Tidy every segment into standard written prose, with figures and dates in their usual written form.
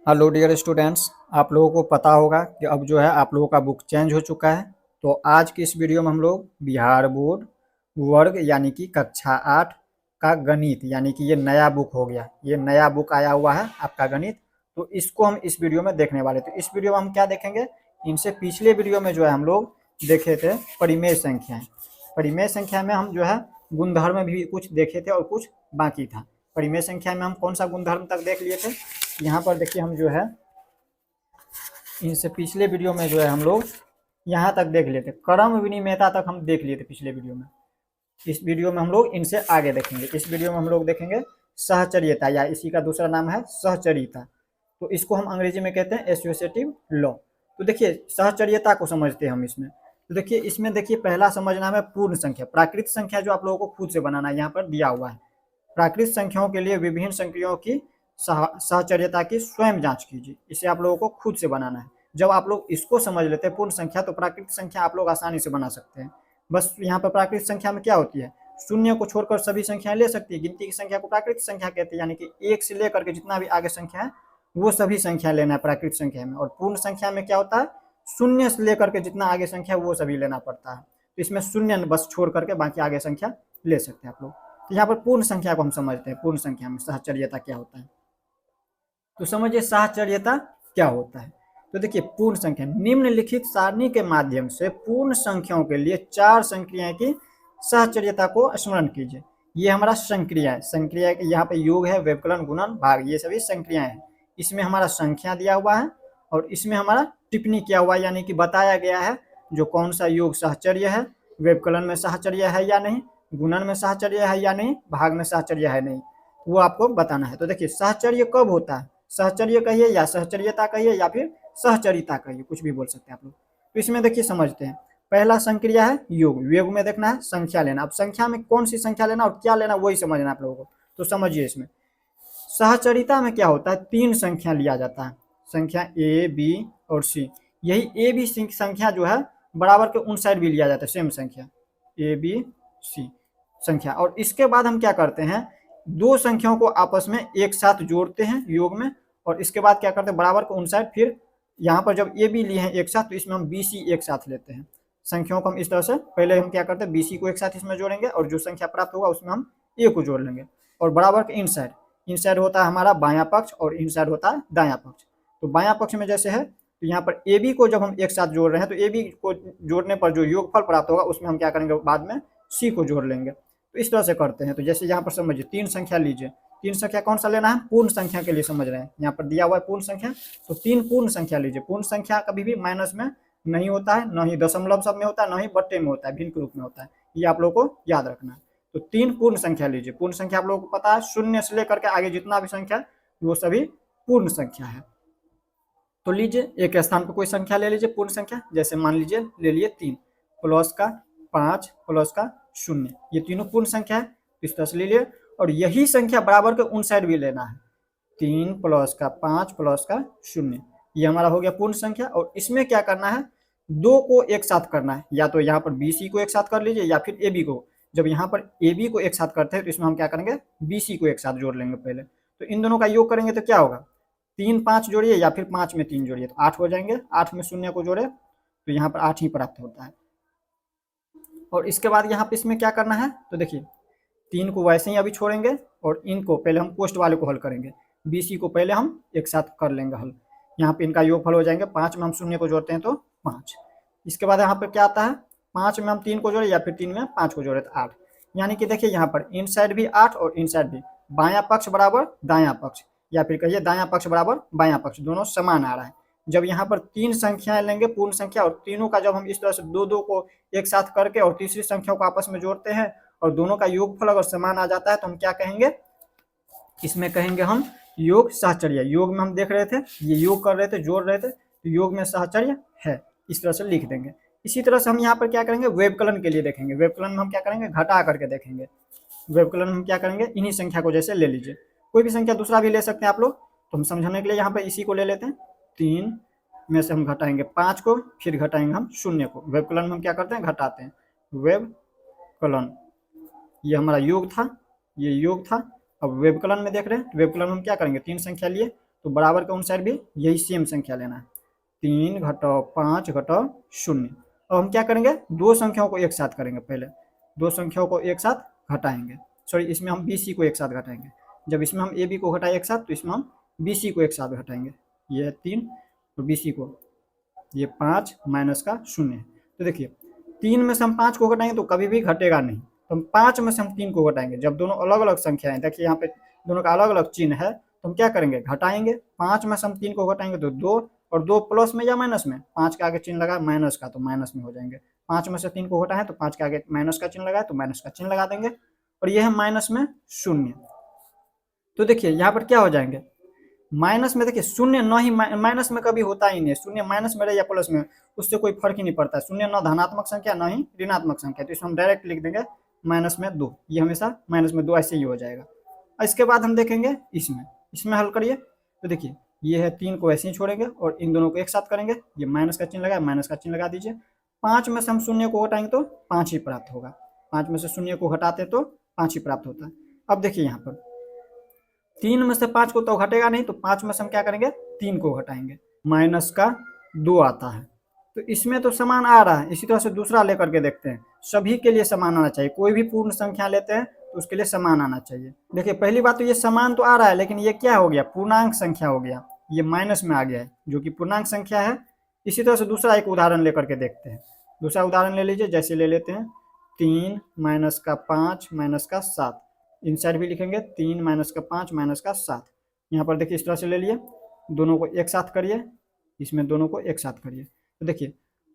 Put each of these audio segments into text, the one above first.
Hello dear students. आप लोगों को पता होगा कि अब जो है आप लोगों का बुक चेंज हो चुका है। तो आज की इस वीडियो में हम लोग बिहार बोर्ड वर्ग यानी कि कक्षा 8 का गणित यानी कि ये नया बुक हो गया, ये नया बुक आया हुआ है आपका गणित। तो इसको हम इस वीडियो में देखने वाले। तो इस वीडियो में हम क्या देखेंगे, इनसे पिछले वीडियो में जो है हम लोग देखे थे परिमेय संख्याएं। परिमेय संख्या में हम जो है गुणधर्म भी कुछ देखे थे और कुछ बाकी था। परिमेय संख्या में हम कौन सा गुणधर्म तक देख लिए थे, यहाँ पर देखिए हम जो है इनसे पिछले वीडियो में जो है हम लोग यहाँ तक देख लेते, क्रम विनिमेयता तक हम देख लिए थे पिछले वीडियो में। इस वीडियो में हम लोग इनसे आगे देखेंगे। इस वीडियो में हम लोग देखेंगे सहचर्यता, या इसी का दूसरा नाम है सहचर्यता। तो इसको हम अंग्रेजी में कहते हैं एसोसिएटिव लॉ। तो देखिए सहचर्यता को समझते हैं हम इसमें। तो देखिए इसमें देखिए पहला समझना है पूर्ण संख्या, प्राकृत संख्या जो आप लोगों को खुद से बनाना है, यहाँ पर दिया हुआ है। प्राकृत संख्याओं के लिए विभिन्न संख्याओं की सहचर्यता की स्वयं जांच कीजिए। इसे आप लोगों को खुद से बनाना है। जब आप लोग इसको समझ लेते हैं पूर्ण संख्या, तो प्राकृत संख्या आप लोग आसानी से बना सकते हैं। बस यहाँ पर प्राकृत संख्या में क्या होती है, शून्य को छोड़कर सभी संख्याएं ले सकती है। गिनती की संख्या को प्राकृत संख्या कहते हैं, यानी कि एक से लेकर के जितना भी आगे संख्या है वो सभी संख्या लेना है प्राकृत संख्या में। और पूर्ण संख्या में क्या होता है, शून्य से लेकर के जितना आगे संख्या है वो सभी लेना पड़ता है। तो इसमें शून्य बस छोड़ करके बाकी आगे संख्या ले सकते हैं आप लोग। तो यहाँ पर पूर्ण संख्या को हम समझते हैं, पूर्ण संख्या में सहचर्यता क्या होता है। तो समझिए सहचर्यता क्या होता है। तो देखिए पूर्ण संख्या, निम्नलिखित सारणी के माध्यम से पूर्ण संख्याओं के लिए चार संक्रियाएं की सहचर्यता को स्मरण कीजिए। ये हमारा संक्रिया है, संक्रिया यहाँ पे योग है, व्यवकलन, गुणन, भाग, ये सभी संक्रियाएं हैं। इसमें हमारा संख्या दिया हुआ है और इसमें हमारा टिप्पणी किया हुआ है, यानी कि बताया गया है जो कौन सा योग सहचर्य है, व्यवकलन में सहचर्य है या नहीं, गुणन में सहचर्य है या नहीं, भाग में सहचर्य है नहीं, वो आपको बताना है। तो देखिए सहचर्य कब होता है, सहचर्य कहिए या सहचर्यता कहिए या फिर सहचरिता कहिए, कुछ भी बोल सकते हैं आप लोग। तो इसमें देखिए समझते हैं, पहला संक्रिया है योग। योग में देखना है संख्या लेना। अब संख्या में कौन सी संख्या लेना और क्या लेना वही समझना आप लोगों को। तो समझिए इसमें सहचरिता में क्या होता है, तीन संख्या लिया जाता है, संख्या ए बी और सी। यही ए बी संख्या जो है बराबर के उन साइड भी लिया जाता है, सेम संख्या ए बी सी संख्या। और इसके बाद हम क्या करते हैं, दो संख्याओं को आपस में एक साथ जोड़ते हैं योग में। और इसके बाद क्या करते हैं, बराबर को उन साइड, फिर यहाँ पर जब ए बी लिए हैं एक साथ तो इसमें हम बी सी एक साथ लेते हैं। संख्याओं को हम इस तरह से पहले हम क्या करते हैं, बी सी को एक साथ इसमें जोड़ेंगे और जो संख्या प्राप्त होगा उसमें हम ए को जोड़ लेंगे। और बराबर के इन साइड होता है हमारा बायां पक्ष और इन साइड होता है दायां पक्ष। तो बायां पक्ष में जैसे है, तो यहाँ पर ए बी को जब हम एक साथ जोड़ रहे हैं तो ए बी को जोड़ने पर जो योगफल प्राप्त होगा उसमें हम क्या करेंगे, बाद में सी को जोड़ लेंगे। तो इस तरह से करते हैं। तो जैसे यहाँ पर समझिए तीन संख्या लीजिए, तीन संख्या कौन सा लेना है, पूर्ण संख्या के लिए समझ रहे हैं, यहाँ पर दिया हुआ है पूर्ण संख्या। तो तीन पूर्ण संख्या लीजिए। पूर्ण संख्या कभी भी माइनस में नहीं होता है, न ही दशमलव सब में होता है, न ही बट्टे में होता है, भिन्न के रूप में होता है। ये आप लोगों को याद रखना है। तो तीन पूर्ण संख्या लीजिए। पूर्ण संख्या आप लोगों को पता है, शून्य से लेकर के आगे जितना भी संख्या वो सभी पूर्ण संख्या है। तो लीजिए एक स्थान पर कोई संख्या ले लीजिए पूर्ण संख्या, जैसे मान लीजिए ले लिए 3 प्लस का 5 प्लस का 0, ये तीनों पूर्ण संख्या है। इस तरह से ले लिए। और यही संख्या बराबर के उन साइड भी लेना है, 3 प्लस का 5 प्लस का 0, ये हमारा हो गया पूर्ण संख्या। और इसमें क्या करना है, दो को एक साथ करना है, या तो यहाँ पर बी सी को एक साथ कर लीजिए या फिर ए बी को। जब यहाँ पर ए बी को एक साथ करते हैं तो इसमें हम क्या करेंगे, बी सी को एक साथ जोड़ लेंगे पहले। तो इन दोनों का योग करेंगे तो क्या होगा, 3 5 जोड़िए या फिर 5 में 3 जोड़िए तो 8 हो जाएंगे। 8 में शून्य को जोड़े तो यहाँ पर 8 ही प्राप्त होता है। और इसके बाद यहाँ पे इसमें क्या करना है, तो देखिए 3 को वैसे ही अभी छोड़ेंगे और इनको पहले हम पोस्ट वाले को हल करेंगे। बी सी को पहले हम एक साथ कर लेंगे हल। यहाँ पे इनका योगफल हो जाएंगे, 5 में हम शून्य को जोड़ते हैं तो 5। इसके बाद यहाँ पर क्या आता है, 5 में हम 3 को जोड़े या फिर 3 में 5 को जोड़े तो 8। यानी कि देखिए यहाँ पर इन साइड भी 8 और इन साइड भी, बायां पक्ष बराबर दायां पक्ष, या फिर कहिए दायां पक्ष बराबर बायां पक्ष, दोनों समान आ रहा है। जब यहाँ पर तीन संख्याएं लेंगे पूर्ण संख्या, और तीनों का जब हम इस तरह से दो दो को एक साथ करके और तीसरी संख्या को आपस में जोड़ते हैं और दोनों का योगफल अगर समान आ जाता है तो हम क्या कहेंगे, इसमें कहेंगे हम योग सहचर्य। योग में हम देख रहे थे, ये योग कर रहे थे, जोड़ रहे थे, तो योग में सहचर्य है, इस तरह से लिख देंगे। इसी तरह से हम यहाँ पर क्या करेंगे, व्यवकलन के लिए देखेंगे। व्यवकलन में हम क्या करेंगे, घटा करके देखेंगे। व्यवकलन में हम क्या करेंगे, इन्हीं संख्या को जैसे ले लीजिए, कोई भी संख्या दूसरा भी ले सकते हैं आप लोग। तो हम समझाने के लिए यहाँ पर इसी को ले लेते हैं। 3 में से हम घटाएंगे 5 को, फिर घटाएंगे हम 0 को। व्यवकलन में हम क्या करते हैं, घटाते हैं। व्यवकलन, ये हमारा योग था, ये योग था। अब व्यवकलन में देख रहे हैं, व्यवकलन में हम क्या करेंगे, तीन संख्या लिए तो बराबर का उन साइड भी यही सेम संख्या लेना है। 3 घटाओ 5 घटाओ 0। अब हम क्या करेंगे, दो संख्याओं को एक साथ करेंगे। पहले दो संख्याओं को एक साथ घटाएंगे, सॉरी इसमें हम BC को एक साथ घटाएंगे। जब इसमें हम AB को घटाए एक साथ, तो इसमें हम BC को एक साथ घटाएंगे। ये है 3 और BC को, ये 5 माइनस का 0। तो देखिए 3 में से हम 5 को घटाएंगे तो कभी भी घटेगा नहीं, तो हम 5 में से हम 3 को घटाएंगे। जब दोनों अलग अलग संख्या है, देखिए यहाँ पे दोनों का अलग अलग चिन्ह है, तो हम क्या करेंगे, घटाएंगे। 5 में से हम 3 को घटाएंगे तो 2, और 2 प्लस में या माइनस में, 5 के आगे चिन्ह लगा माइनस का तो माइनस में हो जाएंगे। 5 में से 3 को घटाएं तो 5 के आगे माइनस का चिन्ह लगा तो माइनस का चिन्ह लगा देंगे, और ये है माइनस में 0। तो देखिए यहाँ पर क्या हो जाएंगे, माइनस में देखिए 0 न ही माइनस में कभी होता ही नहीं, 0 माइनस में रहे या प्लस में, उससे कोई फर्क ही नहीं पड़ता। 0 न धनात्मक संख्या न ही ऋणात्मक संख्या, तो इसमें हम डायरेक्ट लिख देंगे माइनस में 2। ये हमेशा माइनस में 2 ऐसे ही हो जाएगा। इसके बाद हम देखेंगे इसमें हल करिए। तो देखिए ये है 3 को ऐसे ही छोड़ेंगे और इन दोनों को एक साथ करेंगे। ये माइनस का चिन्ह लगा, माइनस का चिन्ह लगा दीजिए। 5 में से हम 0 को घटाएंगे तो 5 ही प्राप्त होगा। 5 में से 0 को घटाते तो 5 ही प्राप्त होता है। अब देखिए यहाँ पर 3 में से 5 को तो घटेगा नहीं, तो 5 में से हम क्या करेंगे, 3 को घटाएंगे। माइनस का 2 आता है, तो इसमें तो समान आ रहा है। इसी तरह से दूसरा लेकर के देखते हैं, सभी के लिए समान आना चाहिए। कोई भी पूर्ण संख्या लेते हैं तो उसके लिए समान आना चाहिए। देखिए पहली बात तो ये समान तो आ रहा है, लेकिन ये क्या हो गया, पूर्णांक संख्या हो गया, ये माइनस में आ गया है जो कि पूर्णांक संख्या है। इसी तरह से दूसरा एक उदाहरण लेकर के देखते हैं। दूसरा उदाहरण ले लीजिए, जैसे ले लेते हैं 3 माइनस का 5 माइनस का 7। इन साइड भी लिखेंगे 3 माइनस का 5 माइनस का 7। यहाँ पर देखिए इस तरह से ले लिए, दोनों को एक साथ करिए, इसमें दोनों को एक साथ करिए। तो देखिए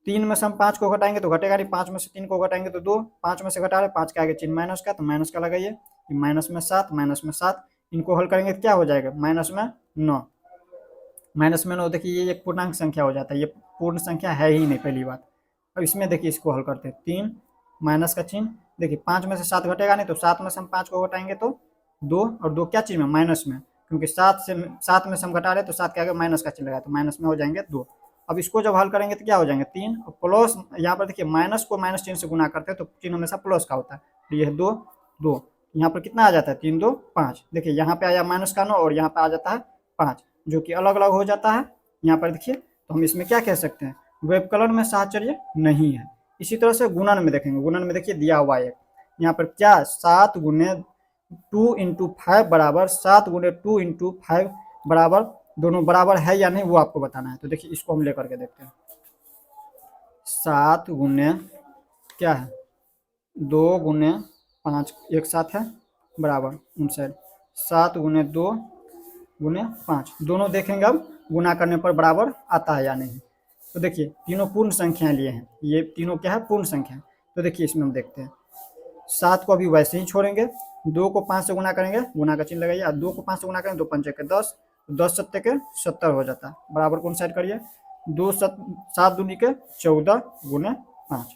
3 में से हम 5 को घटाएंगे तो घटेगा नहीं, 5 में से 3 को घटाएंगे तो 2, 5 में से घटा रहे, 5 के आगे चिन्ह माइनस का तो माइनस का लगाइए। माइनस में 7 माइनस में 7, इनको हल करेंगे तो क्या हो जाएगा, माइनस में 9। माइनस में 9, देखिए ये एक पूर्णांक संख्या हो जाता है, ये पूर्ण संख्या है ही नहीं पहली बात। अब इसमें देखिए इसको हल करते हैं, 3 माइनस का चिन्ह, देखिए 5 में से 7 घटेगा नहीं, तो 7 में से हम 5 को घटाएंगे तो 2, और 2 क्या चीज़ में, माइनस में, क्योंकि 7 में से हम घटा रहे तो 7 के आगे माइनस का चिन्ह लगा तो माइनस में हो जाएंगे 2। अब इसको जब हल करेंगे तो क्या हो जाएंगे, 3 और प्लस, यहाँ पर देखिए माइनस को माइनस चिन्ह से गुना करते हैं तो चिन्ह हमेशा प्लस का होता है। तो ये 2 2, यहाँ पर कितना आ जाता है, 3 2 5। देखिए यहाँ पे आया माइनस का 9 और यहाँ पे आ जाता है 5, जो कि अलग अलग हो जाता है। यहाँ पर देखिए, तो हम इसमें क्या कह सकते हैं, व्यवकलन में साहचर्य नहीं है। इसी तरह से गुणन में देखेंगे, गुणन में देखिए दिया हुआ है यहाँ पर क्या, 7 गुने 2 इंटू 5 बराबर 7 गुने 2 इंटू 5 बराबर, दोनों बराबर है या नहीं वो आपको बताना है। तो देखिए इसको हम लेकर के देखते हैं, 7 गुने क्या है, 2 गुने 5 एक साथ है बराबर उन साइड, 7 गुने 2 गुने 5, दोनों देखेंगे अब गुना करने पर बराबर आता है या नहीं। तो देखिए तीनों पूर्ण संख्याएं लिए हैं, ये तीनों क्या है, पूर्ण संख्या। तो देखिए इसमें हम देखते हैं, 7 को अभी वैसे ही छोड़ेंगे, 2 को 5 से गुना करेंगे, गुना का चिन्ह लगाइए, 2 को 5 से गुना करेंगे 2 पंचे के 10, 10 सत्ते के 70 हो जाता है, बराबर कौन साइड करिए, 7 दूनी के 14 गुने 5,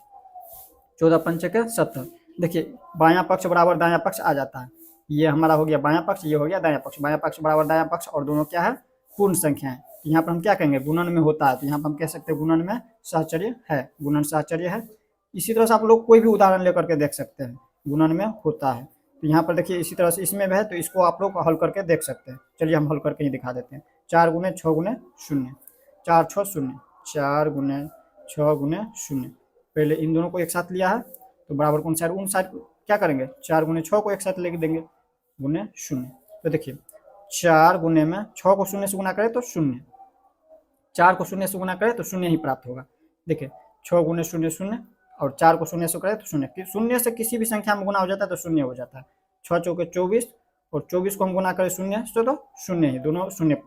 14 पंचे के 70। देखिए बायां पक्ष बराबर दायां पक्ष आ जाता है, ये हमारा हो गया बायां पक्ष, ये हो गया दायां पक्ष, बायां पक्ष बराबर दायां पक्ष, और दोनों क्या है, पूर्ण संख्या है। यहाँ पर हम क्या कहेंगे, गुणन में होता है, तो यहाँ पर हम कह सकते हैं गुणन में साहचर्य है, गुणन साहचर्य है। इसी तरह से आप लोग कोई भी उदाहरण लेकर के देख सकते हैं, गुणन में होता है। तो यहाँ पर देखिए इसी तरह से इसमें भी है, तो इसको आप लोग हल करके देख सकते हैं। चलिए हम हल करके ही दिखा देते हैं। 4 गुने 6 गुने 0, 4 6 0, 4 गुने 6 गुने 0। पहले इन दोनों को एक साथ लिया है तो बराबर कौन साइड, उन साइड क्या करेंगे, 4 गुने 6 को एक साथ लेके देंगे गुने 0। तो देखिए 4 गुने में 6 को 0 से गुना करें तो 0, 4 को 0 से गुना करें तो 0 ही प्राप्त होगा। देखिए 6 गुने 0 0, और 4 को 0 से करें तो 0, 0 से किसी भी संख्या में गुना हो जाता है तो 0 हो जाता है। 6 चौके 24, और 24 को हम गुना करें 0 से तो 0 ही, दोनों 0,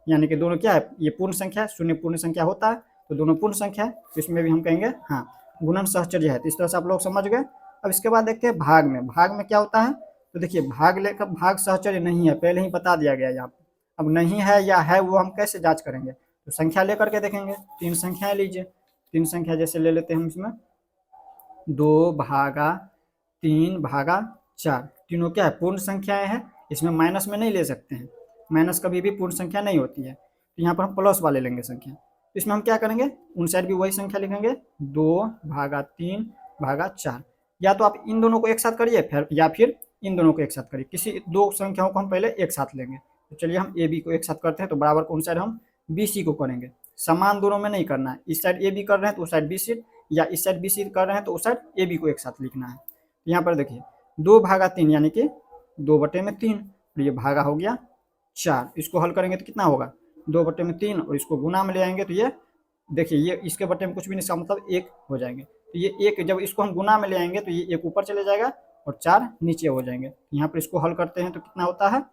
यानी कि दोनों क्या है, ये पूर्ण संख्या है, 0 पूर्ण संख्या होता है तो दोनों पूर्ण संख्या है, तो इसमें भी हम कहेंगे हाँ गुणन सहचर्य है। तो इस तरह से आप लोग समझ गए। अब इसके बाद देखते हैं भाग में, भाग में क्या होता है। तो देखिए भाग लेकर, भाग सहचर्य नहीं है, पहले ही बता दिया गया यहाँ पर। अब नहीं है या है वो हम कैसे जांच करेंगे, तो संख्या लेकर के देखेंगे। 3 संख्याएं लीजिए, 3 संख्या जैसे ले लेते हैं हम इसमें 2 भागा 3 भागा 4, तीनों क्या है, पूर्ण संख्याएं हैं, इसमें माइनस में नहीं ले सकते हैं, माइनस कभी भी पूर्ण संख्या नहीं होती है। तो यहाँ पर हम प्लस वाले लेंगे संख्या, तो इसमें हम क्या करेंगे, उन साइड भी वही संख्या लिखेंगे, 2 भागा 3 भागा 4। या तो आप इन दोनों को एक साथ करिए फिर, या फिर इन दोनों को एक साथ करिए, किसी दो संख्याओं को हम पहले एक साथ लेंगे। तो चलिए हम ए बी को एक साथ करते हैं। तो बराबर कौन साइड हम बी सी को करेंगे, समान दोनों में नहीं करना है। इस साइड ए बी कर रहे हैं तो उस साइड बी सी, या इस साइड बी सी कर रहे हैं तो उस साइड ए बी को एक साथ लिखना है। तो यहाँ पर देखिए 2/3 यानी कि 2/3, और ये भागा हो गया 4। इसको हल करेंगे तो कितना होगा 2/3, और इसको गुना में ले आएंगे तो ये देखिए ये इसके बटे में कुछ भी नहीं, इसका मतलब 1 हो जाएंगे। तो ये 1 जब इसको हम गुना में ले आएंगे तो ये 1 ऊपर चले जाएगा और 4 नीचे हो जाएंगे। यहाँ पर इसको हल करते हैं तो कितना होता है,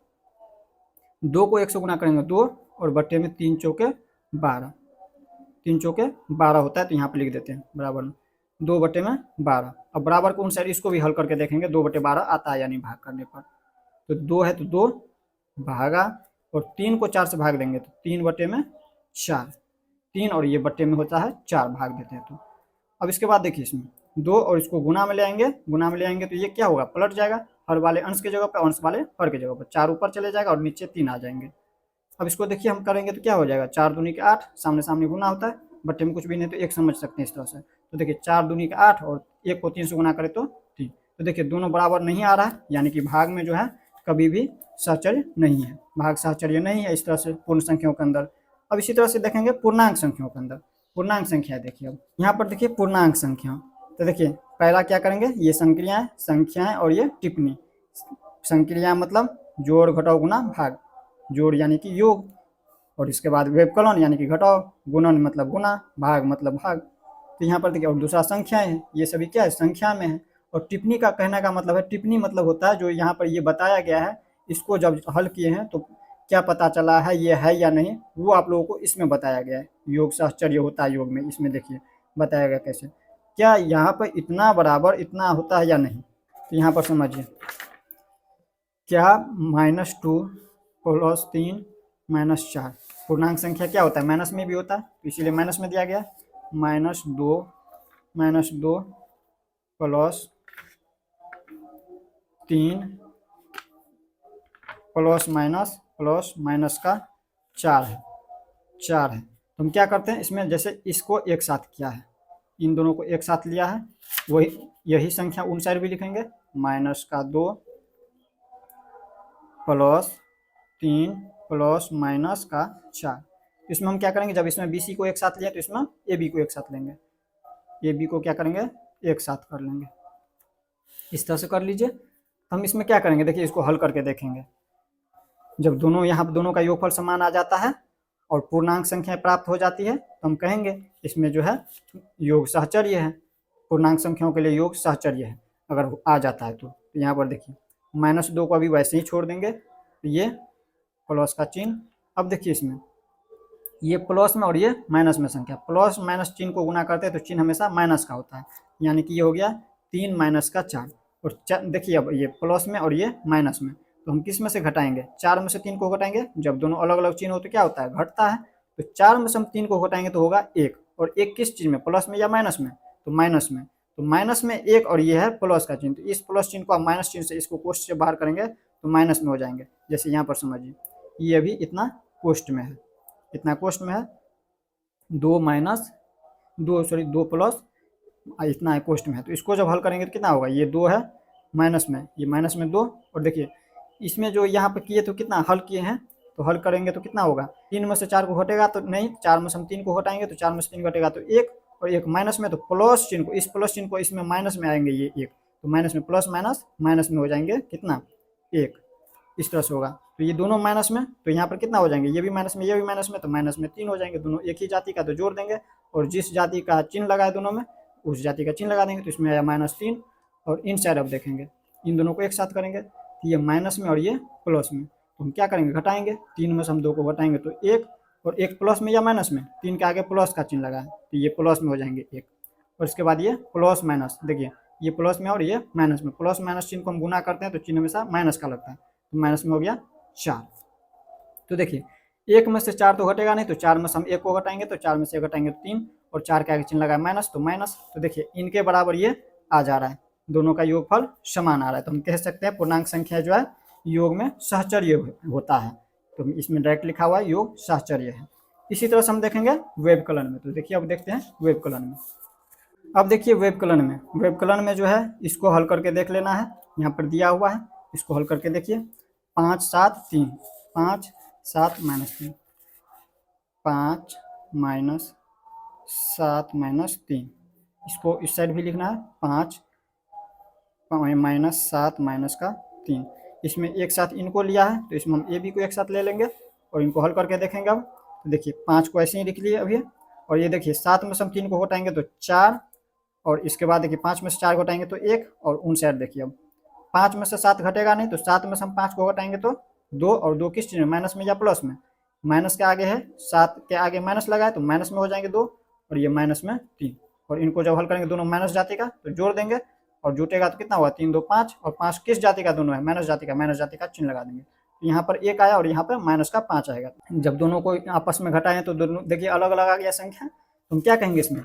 2 को 1 से गुना करेंगे 2, और बटे में 3 चौके 12, 3 चौके 12 होता है। तो यहाँ पे लिख देते हैं बराबर 2/12। अब बराबर को उन साइड इसको भी हल करके देखेंगे 2/12 आता है यानी भाग करने पर। तो 2 है तो 2 भागा, और 3 को 4 से भाग देंगे तो 3/4, 3 और ये बटे में होता है 4, भाग देते हैं। तो अब इसके बाद देखिए इसमें 2 और इसको गुना में ले आएंगे, गुना में ले आएंगे तो ये क्या होगा, पलट जाएगा, हर वाले अंश की जगह पर, अंश वाले हर की जगह पर, 4 ऊपर चले जाएगा और नीचे 3 आ जाएंगे। अब इसको देखिए हम करेंगे तो क्या हो जाएगा, 4 दूनी के 8, सामने सामने गुना होता है, बट्टे में कुछ भी नहीं तो 1 समझ सकते हैं इस तरह से। तो देखिए 4 दूनी के 8 और 1 को 3 से गुना करें तो 3। तो देखिए दोनों बराबर नहीं आ रहा है, यानी कि भाग में जो है कभी भी सहचर्य नहीं है, भाग सहचर्य नहीं है इस तरह से पूर्ण संख्याओं के अंदर। अब इसी तरह से देखेंगे पूर्णांक संख्याओं के अंदर। पूर्णांक संख्या देखिए, अब यहाँ पर देखिए पूर्णांक संख्या। तो देखिए पहला क्या करेंगे, ये संख्याएं और ये टिप्पणी। संक्रिया मतलब जोड़ घटाओ गुना भाग, जोड़ यानी कि योग, और इसके बाद व्यवकलन यानी कि घटाओ, गुणन मतलब गुना, भाग मतलब भाग। तो यहाँ पर देखिए, और दूसरा संख्याएं है, ये सभी क्या है संख्या में है। और टिप्पणी का कहने का मतलब है, टिप्पणी मतलब होता है जो यहाँ पर ये बताया गया है, इसको जब हल किए हैं तो क्या पता चला है ये है या नहीं, वो आप लोगों को इसमें बताया गया है। योग सहचर्य होता है योग में, इसमें देखिए बताया गया कैसे, क्या यहाँ पर इतना बराबर इतना होता है या नहीं। तो यहाँ पर समझिए, क्या -2 + 3 - 4 पूर्णांक संख्या क्या होता है, माइनस में भी होता है, तो इसीलिए माइनस में दिया गया। -2 + 3 प्लस माइनस का 4 है, 4 है। तो हम क्या करते हैं इसमें, जैसे इसको एक साथ किया है, इन दोनों को एक साथ लिया है, वही यही संख्या उन साइड भी लिखेंगे, -2 + 3 प्लस माइनस का 4। इसमें हम क्या करेंगे, जब इसमें बी सी को एक साथ लिया तो इसमें ए बी को एक साथ लेंगे, ए बी को क्या करेंगे एक साथ कर लेंगे, इस तरह से कर लीजिए। हम इसमें क्या करेंगे, देखिए इसको हल करके देखेंगे। जब दोनों यहाँ पर दोनों का योगफल समान आ जाता है और पूर्णांक संख्या प्राप्त हो जाती है तो हम कहेंगे इसमें जो है योग सहचर्य है, पूर्णांक संख्याओं के लिए योग सहचर्य है अगर आ जाता है तो। यहाँ पर देखिए -2 को अभी वैसे ही छोड़ देंगे, तो ये प्लस का चिन्ह। अब देखिए इसमें ये प्लस में और ये माइनस में संख्या, प्लस माइनस चिन्ह को गुना करते हैं तो चिन्ह हमेशा माइनस का होता है, यानी कि ये हो गया 3 - का 4। और देखिए अब ये प्लस में और ये माइनस में, तो हम किस में से घटाएंगे, 4 में से 3 को घटाएंगे। जब दोनों अलग अलग चिन्ह हो तो क्या होता है घटता है, तो 4 में से हम 3 को घटाएंगे तो होगा 1, और 1 किस चीज़ में, प्लस में या माइनस में, तो माइनस में। तो माइनस में 1 और ये है प्लस का चिन्ह, तो इस प्लस चिन्ह को आप माइनस चिन्ह से इसको कोष्ठ से बाहर करेंगे तो माइनस में हो जाएंगे। जैसे यहाँ पर समझिए ये भी इतना कोष्ठ में है, इतना कोष्ठ में है, 2 प्लस इतना है कोष्ठ में है। तो इसको जब हल करेंगे तो कितना होगा, ये 2 है माइनस में, ये माइनस में 2, और देखिए इसमें जो यहाँ पर किए तो कितना हल किए हैं, तो हल करेंगे तो कितना होगा, 3 में से 4 को घटेगा तो नहीं, 4 में से हम 3 को घटाएंगे तो 4 में से 3 घटेगा तो 1, और 1 माइनस में, तो प्लस चिन्ह को, इस प्लस चिन्ह को इसमें माइनस में आएंगे ये 1, तो माइनस में प्लस माइनस माइनस में हो जाएंगे कितना 1, इस तरह से होगा। तो ये दोनों माइनस में, तो यहाँ पर कितना हो जाएंगे, ये भी माइनस में ये भी माइनस में, तो माइनस में 3 हो जाएंगे। दोनों एक ही जाति का तो जोड़ देंगे, और जिस जाति का चिन्ह लगाए दोनों में उस जाति का चिन्ह लगा देंगे, तो इसमें आया -3। और इन साइड अब देखेंगे इन दोनों को एक साथ करेंगे, तो ये माइनस में और ये प्लस में, तो हम क्या करेंगे घटाएंगे, 3 में से हम 2 को घटाएंगे तो 1, और 1 प्लस में या माइनस में, 3 के आगे प्लस का चिन्ह लगाए तो ये प्लस में हो जाएंगे 1, और इसके बाद ये प्लस माइनस, देखिए ये प्लस में और ये माइनस में, प्लस माइनस चिन्ह को हम गुना करते हैं तो चिन्ह हमेशा माइनस का लगता है, तो माइनस में हो गया 4। तो देखिए 1 में से 4 तो घटेगा नहीं, तो 4 में से हम 1 को घटाएंगे तो 4 में से घटाएंगे तो 3, और 4 के आगे चिन्ह लगाए माइनस तो माइनस। तो देखिए इनके बराबर ये आ जा रहा है, दोनों का योगफल समान आ रहा है, तो हम कह सकते हैं पूर्णांक संख्या जो है योग में सहचर्य होता है। तो इसमें डायरेक्ट लिखा हुआ है योग सहचर्य है। इसी तरह से हम देखेंगे व्यवकलन में, तो देखिए अब देखते हैं व्यवकलन में। अब देखिए व्यवकलन में जो है इसको हल करके देख लेना है, यहाँ पर दिया हुआ है, इसको हल करके देखिए 5 7 3, 5 7 -3, 5 -7 -3, इसको इस साइड भी लिखना है 5 -7 -3। इसमें एक साथ इनको लिया है तो इसमें हम ए बी को एक साथ ले लेंगे और इनको हल करके देखेंगे। अब तो देखिए 5 को ऐसे ही लिख लिए अभी, और ये देखिए 7 में से हम 3 को घटाएंगे तो 4, और इसके बाद देखिए 5 में से 4 घटाएंगे तो 1, और उन साइड देखिए अब 5 में से 7 घटेगा नहीं, तो 7 में से हम 5 को घटाएंगे तो 2, और 2 किस चीज़ में, माइनस में या प्लस में? माइनस के आगे है 7 के आगे माइनस लगा है तो माइनस में हो जाएंगे 2, और ये माइनस में 3, और इनको जब हल करेंगे दोनों माइनस जाति का तो जोड़ देंगे और जुटेगा तो कितना हुआ 3 2 5, और 5 किस जाति का दोनों है, माइनस जाति का, माइनस जाति का चिन्ह लगा देंगे। तो यहाँ पर 1 आया और यहाँ पर माइनस का 5 आएगा। जब दोनों को आपस में घटाएं तो दोनों देखिए अलग अलग आ गया संख्या, तो हम क्या कहेंगे इसमें,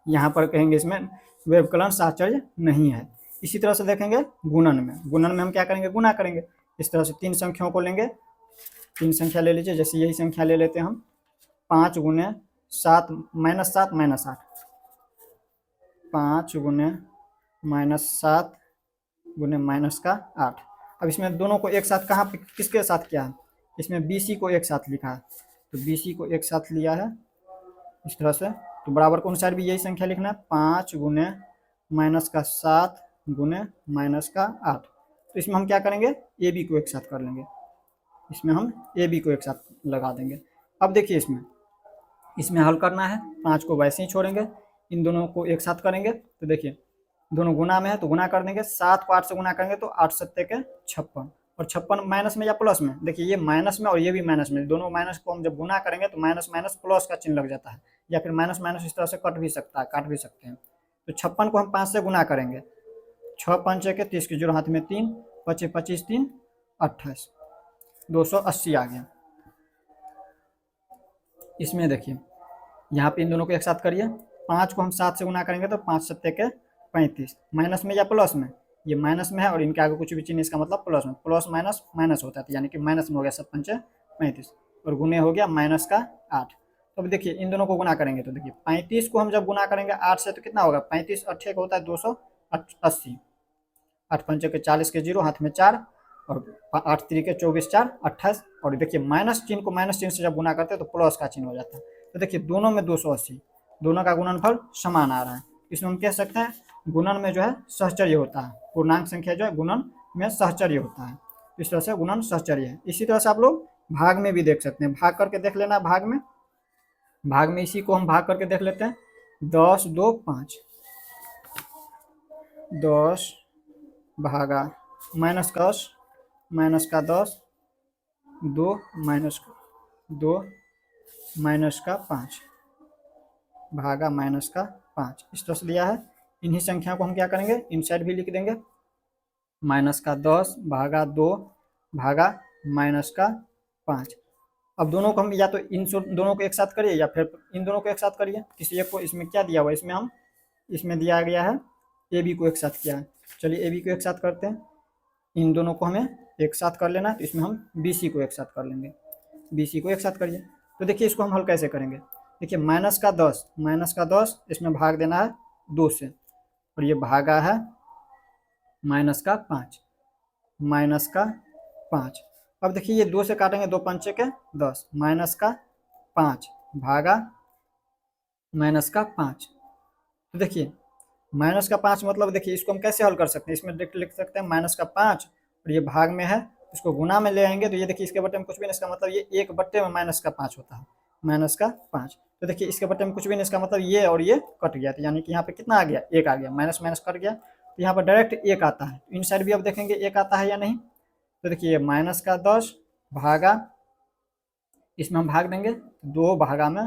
यहाँ पर कहेंगे इसमें व्यवकलन साहचर्य नहीं है। इसी तरह से देखेंगे गुणन में, गुणन में हम क्या करेंगे, गुना करेंगे। इस तरह से 3 संख्याओं को लेंगे, 3 संख्या ले लीजिए, जैसे यही संख्या ले लेते हैं हम 5 गुने 7 -7 -8, 5 गुने -7 गुने -8। अब इसमें दोनों को एक साथ कहाँ पे किसके साथ किया है, इसमें बी सी को एक साथ लिखा है, तो बी सी को एक साथ लिया है इस तरह से। तो बराबर कौन साइड भी यही संख्या लिखना है, 5 गुने -7 गुने -8। तो इसमें हम क्या करेंगे, ए बी को एक साथ कर लेंगे, इसमें हम ए बी को एक साथ लगा देंगे। अब देखिए इसमें हल करना है, 5 को वैसे ही छोड़ेंगे, इन दोनों को एक साथ करेंगे तो देखिए दोनों गुना में है तो गुना कर देंगे, 7 को 8 से गुना करेंगे तो 8 सत्ते के 56, और 56 माइनस में या प्लस में, देखिए ये माइनस में और ये भी माइनस में, दोनों माइनस को हम जब गुना करेंगे तो माइनस माइनस प्लस का चिन्ह लग जाता है, या फिर माइनस माइनस इस तरह से कट भी सकता है, काट भी सकते हैं। तो 56 को हम 5 से गुना करेंगे, 6 5 के 30 की जोड़ हाथ में 3, 25 25 3 28, 280 आ गया। इसमें देखिए यहाँ पे इन दोनों को एक साथ करिए, 5 को हम 7 से गुना करेंगे तो 5 सत्ते के 35, माइनस में या प्लस में, ये माइनस में है और इनके आगे कुछ भी चिन्ह, इसका मतलब प्लस में, प्लस माइनस माइनस होता है, तो यानी कि माइनस में हो गया 7 पंचे 35, और गुने हो गया -8। तो अब देखिए इन दोनों को गुना करेंगे तो देखिए 35 को हम जब गुना करेंगे 8 से तो कितना होगा, 35 8 होता है 280, 8 पंचे के 40 के 0 हाथ में 4, और 8 3 के 24 4 28, और देखिए माइनस चिन्ह को माइनस चिन्ह से जब गुना करते हैं तो प्लस का चिन्ह हो जाता है। तो देखिए दोनों में 280, दोनों का गुणनफल समान आ रहा है। इसमें हम कह सकते हैं गुणन में जो है सहचर्य होता है, पूर्णांक संख्या जो है गुणन में सहचर्य होता है, इस तरह से गुणन सहचर्य है। इसी तरह से आप लोग भाग में भी देख सकते हैं, भाग करके देख लेना। भाग में इसी को हम भाग करके देख लेते हैं, 10 2 5, 10 भागा -10 -10 2 -2 -5 भागा -5, इस तरह से लिया है। इन्हीं संख्या को हम क्या करेंगे, इन साइड भी लिख देंगे, -10 भागा 2 भागा -5। अब दोनों को हम या तो इन दोनों को एक साथ करिए या फिर इन दोनों को एक साथ करिए, किसी एक को। इसमें क्या दिया हुआ है, इसमें दिया गया है ए बी को एक साथ किया है, चलिए ए बी को एक साथ करते हैं। इन दोनों को हमें एक साथ कर लेना है, तो इसमें हम बी सी को एक साथ कर लेंगे, बी सी को एक साथ करिए। तो देखिए इसको हम हल कैसे करेंगे, देखिए -10 इसमें भाग देना है 2 से, और ये भागा है -5। अब देखिए ये 2 से काटेंगे, 2 पंचे के 10, -5 भागा -5। तो देखिए -5 मतलब देखिए इसको हम कैसे हल कर सकते हैं, इसमें लिख सकते हैं -5, और ये भाग में है, इसको गुना में ले आएंगे तो ये देखिए इसके बट्टे में कुछ भी नहीं, इसका मतलब ये 1 बट्टे में -5 होता है, -5। तो देखिए इसके बट्टे में कुछ भी नहीं, इसका मतलब ये और ये कट गया, तो यानी कि यहाँ पे कितना आ गया, 1 आ गया, माइनस माइनस कट गया, तो यहाँ पर डायरेक्ट 1 आता है। इन साइड भी अब देखेंगे 1 आता है या नहीं, तो देखिए -10 भागा, इसमें हम भाग देंगे 2 भागा में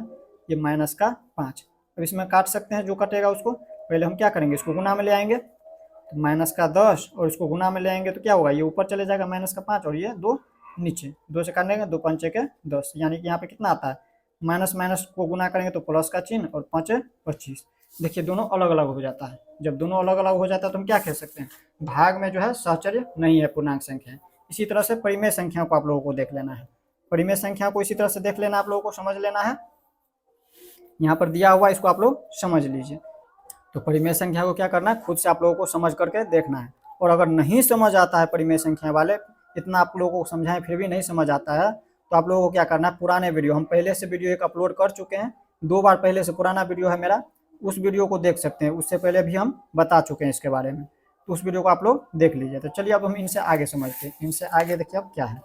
ये -5। अब इसमें काट सकते हैं, जो कटेगा उसको पहले हम क्या करेंगे, इसको गुना में ले आएंगे, तो -10 और इसको गुना में ले आएंगे तो क्या होगा, ये ऊपर चले जाएगा -5 और ये 2 नीचे, 2 से काटेंगे 2 पंचे के 10, यानी कि यहाँ पे कितना आता है, माइनस माइनस को गुना करेंगे तो प्लस का चिन्ह, और 5 25। देखिए दोनों अलग अलग हो जाता है, जब दोनों अलग अलग हो जाता है तो हम क्या कह सकते हैं, भाग में जो है सहचर्य नहीं है पूर्णांक संख्या। इसी तरह से परिमेय संख्या को आप लोगों को देख लेना है, परिमेय संख्या को इसी तरह से देख लेना, आप लोगों को समझ लेना है। यहाँ पर दिया हुआ इसको आप लोग समझ लीजिए। तो परिमेय संख्या को क्या करना है, खुद से आप लोगों को समझ करके देखना है, और अगर नहीं समझ आता है परिमेय संख्या वाले इतना आप लोगों को समझाएं फिर भी नहीं समझ आता है, तो आप लोगों को क्या करना है, पुराने वीडियो हम पहले से वीडियो एक अपलोड कर चुके हैं, 2 बार पहले से पुराना वीडियो है मेरा, उस वीडियो को देख सकते हैं। उससे पहले भी हम बता चुके हैं इसके बारे में, तो उस वीडियो को आप लोग देख लीजिए। तो चलिए अब हम इनसे आगे समझते हैं। इनसे आगे देखिए अब क्या है।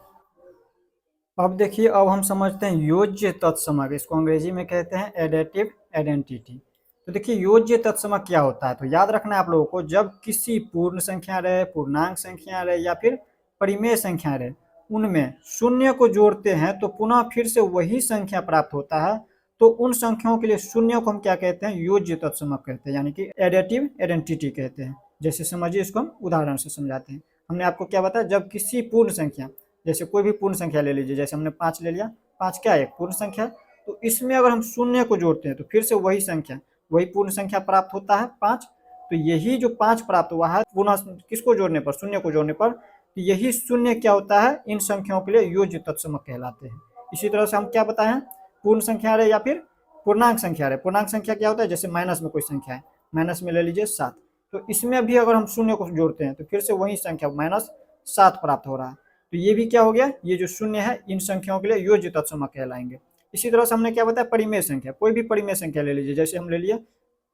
अब देखिए अब हम समझते हैं योज्य तत्समक, इसको अंग्रेजी में कहते हैं एडेटिव आइडेंटिटी। तो देखिए योज्य तत्समक क्या होता है, तो याद रखना है आप लोगों को, जब किसी पूर्ण संख्या रहे, पूर्णांक संख्या रहे या फिर परिमेय संख्या रहे, उनमें शून्य को जोड़ते हैं तो पुनः फिर से वही संख्या प्राप्त होता है, तो उन संख्याओं के लिए शून्य को हम क्या कहते हैं, योज्य तत्समक कहते हैं, यानी कि एडेटिव आइडेंटिटी कहते हैं। जैसे समझिए, इसको हम उदाहरण से समझाते हैं। हमने आपको क्या बताया, जब किसी पूर्ण संख्या, जैसे कोई भी पूर्ण संख्या ले लीजिए, जैसे हमने 5 ले लिया, 5 क्या है, एक पूर्ण संख्या, तो इसमें अगर हम शून्य को जोड़ते हैं तो फिर से वही संख्या, वही पूर्ण संख्या प्राप्त होता है 5। तो यही जो 5 प्राप्त हुआ है पुनः किसको जोड़ने पर, शून्य को जोड़ने पर, तो यही शून्य क्या होता है, इन संख्याओं के लिए योज्य तत्समक कहलाते हैं। इसी तरह से हम क्या बताए हैं, पूर्ण संख्या रहे या फिर पूर्णांक संख्या रहे। पूर्णांक संख्या क्या होता है, जैसे माइनस में कोई संख्या है, माइनस में ले लीजिए 7, तो इसमें भी अगर हम शून्य को जोड़ते हैं तो फिर से वही संख्या -7 प्राप्त हो रहा है। तो ये भी क्या हो गया, ये जो शून्य है इन संख्याओं के लिए योज्य तत्समक कहलाएंगे। इसी तरह से हमने क्या बताया, परिमेय संख्या, कोई भी परिमेय संख्या ले लीजिए, जैसे हम ले लिए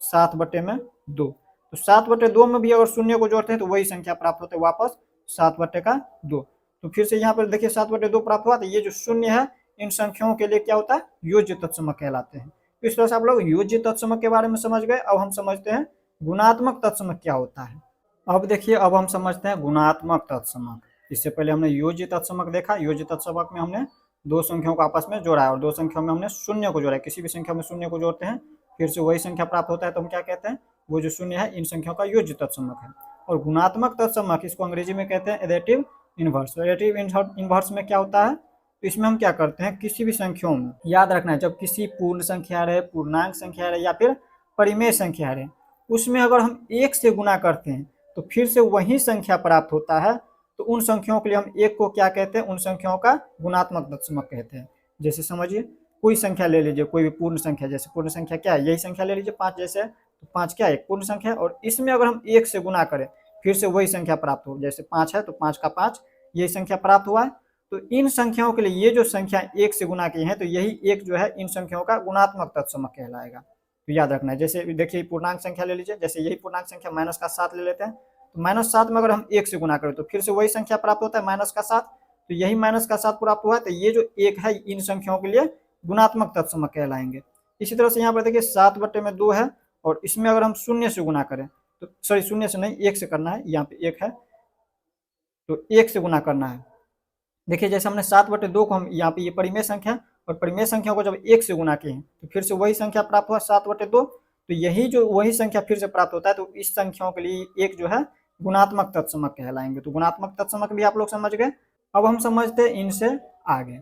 7/2, तो 7/2 में भी अगर शून्य को जोड़ते हैं तो वही संख्या प्राप्त होते हैं वापस 7/2। तो फिर से यहाँ पर देखिए 7/2 प्राप्त हुआ, तो ये जो शून्य है इन संख्याओं के लिए क्या होता है, योज्य तत्समक कहलाते हैं। तो इस तरह से आप लोग योज्य तत्समक के बारे में समझ गए। अब हम समझते हैं गुणात्मक तत्समक क्या होता है। अब देखिए अब हम समझते हैं गुणात्मक तत्समक। इससे पहले हमने योज्य तत्समक देखा। योज्य तत्समक में हमने 2 संख्याओं को आपस में जोड़ा है और 2 संख्याओं में हमने शून्य को जोड़ा है। किसी भी संख्या में शून्य को जोड़ते हैं फिर से वही संख्या प्राप्त होता है, तो हम क्या कहते हैं, वो जो शून्य है इन संख्याओं का योज्य तत्समक है। और गुणात्मक तत्समक, इसको अंग्रेजी में कहते हैं एडेटिव इनवर्स। एडेटिव इनवर्स में क्या होता है, तो इसमें हम क्या करते हैं, किसी भी संख्याओं में, याद रखना है, जब किसी पूर्ण संख्या रहे, पूर्णांक संख्या रहे या फिर परिमेय संख्या रहे, उसमें अगर हम 1 से गुणा करते हैं तो फिर से वही संख्या प्राप्त होता है, तो उन संख्याओं के लिए हम 1 को क्या कहते हैं, उन संख्याओं का गुणात्मक तत्समक कहते हैं। जैसे समझिए, कोई संख्या ले लीजिए, कोई भी पूर्ण संख्या, जैसे पूर्ण संख्या क्या है, यही संख्या ले लीजिए 5 जैसे, तो 5 क्या है, एक पूर्ण संख्या, और इसमें अगर हम 1 से गुणा करें फिर से वही संख्या प्राप्त हो, जैसे 5 है तो 5 का 5, यही संख्या प्राप्त हुआ है। तो इन संख्याओं के लिए ये जो संख्या 1 से गुणा की है, तो यही 1 जो है इन संख्याओं का गुणात्मक तत्समक कहलाएगा। तो याद रखना है, जैसे देखिए पूर्णांक संख्या ले लीजिए, जैसे यही पूर्णांक संख्या -7 ले लेते हैं, तो -7 में अगर हम 1 से गुणा करें तो फिर से वही संख्या प्राप्त होता है -7, तो यही -7 प्राप्त हुआ है, तो ये जो 1 है इन संख्याओं के लिए गुणात्मक तत्समक कहलाएंगे। इसी तरह से यहाँ पर देखिए 7/2 है और इसमें अगर हम शून्य से गुणा करें, तो सॉरी शून्य से नहीं, 1 से करना है, यहाँ पे 1 है तो 1 से गुणा करना है। देखिए जैसे हमने 7/2 को हम यहाँ पे, ये परिमेय संख्या, और परिमेय संख्या को जब 1 से गुणा किए हैं तो फिर से वही संख्या प्राप्त हुआ 7/2, तो यही जो वही संख्या फिर से प्राप्त होता है, तो इस संख्याओं के लिए 1 जो है गुणात्मक तत्समक कहलाएंगे। तो गुणात्मक तत्समक भी आप लोग समझ गए। अब हम समझते हैं इनसे आगे।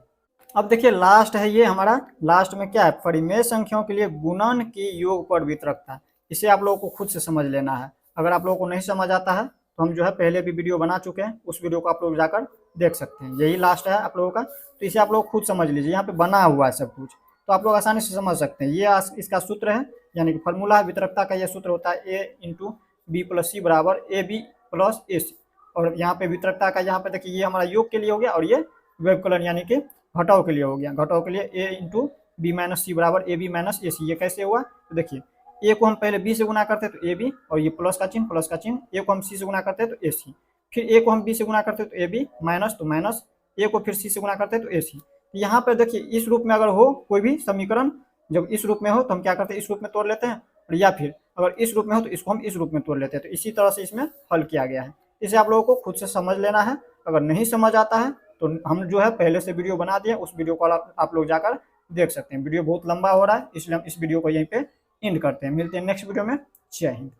अब देखिए लास्ट है ये हमारा, लास्ट में क्या है, परिमेय संख्याओं के लिए गुणन की योग पर वितरकता। इसे आप लोगों को खुद से समझ लेना है। अगर आप लोगों को नहीं समझ आता है तो हम जो है पहले भी वीडियो बना चुके हैं, उस वीडियो को आप लोग जाकर देख सकते हैं। यही लास्ट है आप लोगों का, तो इसे आप लोग खुद समझ लीजिए। यहाँ पे बना हुआ है सब कुछ, तो आप लोग आसानी से समझ सकते हैं। ये इसका सूत्र है, यानी कि फॉर्मूला है वितरकता का। यह सूत्र होता है A × B + C = AB + AC। और यहाँ पे वितरकता का, यहाँ पे देखिए ये हमारा योग के लिए हो गया और ये व्यवकलन यानी कि घटाव के लिए हो गया। घटाव के लिए A × B - C = AB - AC। ये कैसे हुआ, तो देखिए ए को हम पहले बी से गुना करते हैं तो ए बी, और ये प्लस का चिन्ह, ए को हम सी से गुना करते हैं तो ए सी, फिर ए को हम बी से गुना करते हैं तो ए बी, माइनस तो माइनस, ए को फिर सी से गुना करते हैं तो ए सी। यहाँ पर देखिए इस रूप में अगर हो कोई भी समीकरण, जब इस रूप में हो तो हम क्या करते हैं, इस रूप में तोड़ लेते हैं, और या फिर अगर इस रूप में हो तो इसको हम इस रूप में तोड़ लेते हैं। तो इसी तरह से इसमें हल किया गया है। इसे आप लोगों को खुद से समझ लेना है। अगर नहीं समझ आता है तो हम जो है पहले से वीडियो बना दिए, उस वीडियो को आप लोग जाकर देख सकते हैं। वीडियो बहुत लंबा हो रहा है, इसलिए हम इस वीडियो को यहीं पे एंड करते हैं। मिलते हैं नेक्स्ट वीडियो में। जय हिंद।